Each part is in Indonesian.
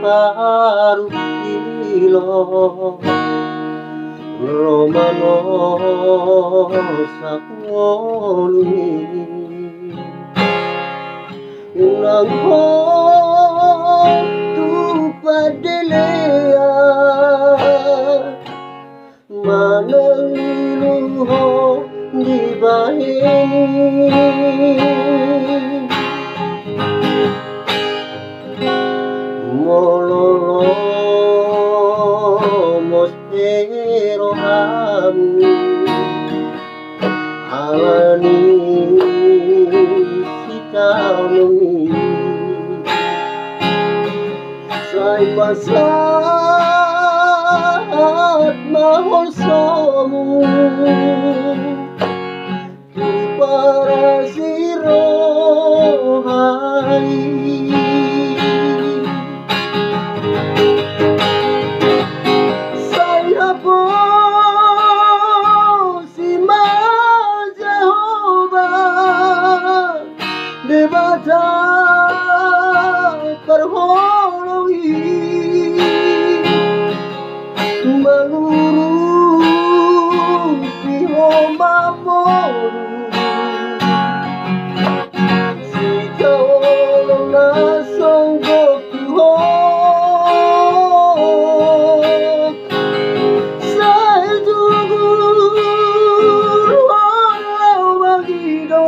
baru kilo Romano sakoluni Unang ho tu padelea Manaliluho di bahini Mololo mostero hamu Alani sitamorang Say pasat mahal somu Tu para sirohai Saya po si Jehovah Debata perholongi Manguru piho mamoru Si kau nasong gokuhok Sa jugulhon mangido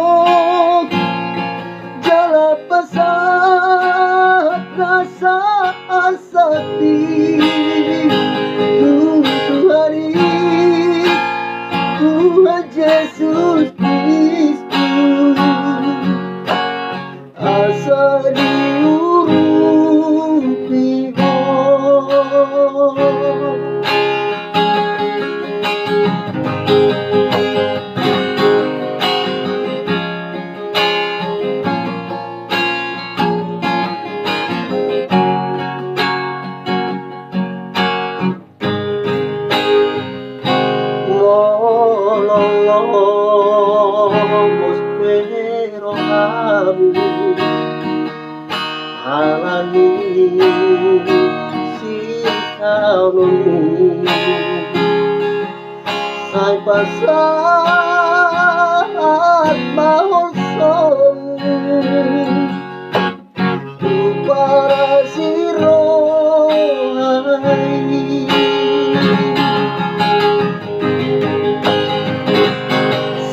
Jala pasat rasa asati Tuhan Yesus Kristus asa diurupi Mostero hamu Alani sitamorang Say pasat mahal somu Tu para sirohai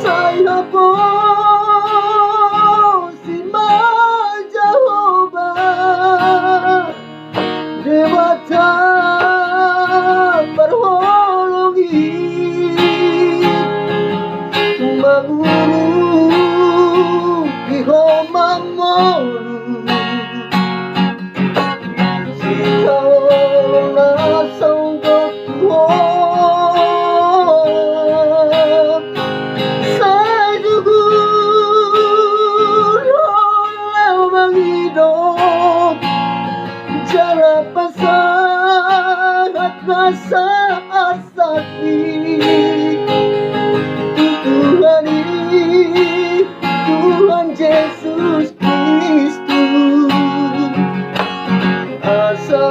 Saya po si Jehovah Dewata perholongi Manguru piho mamoru Si kau nasong gokuhok Sa jugulhon mangido Jala pasat rasa asati Tuhan Yesus Kristus asa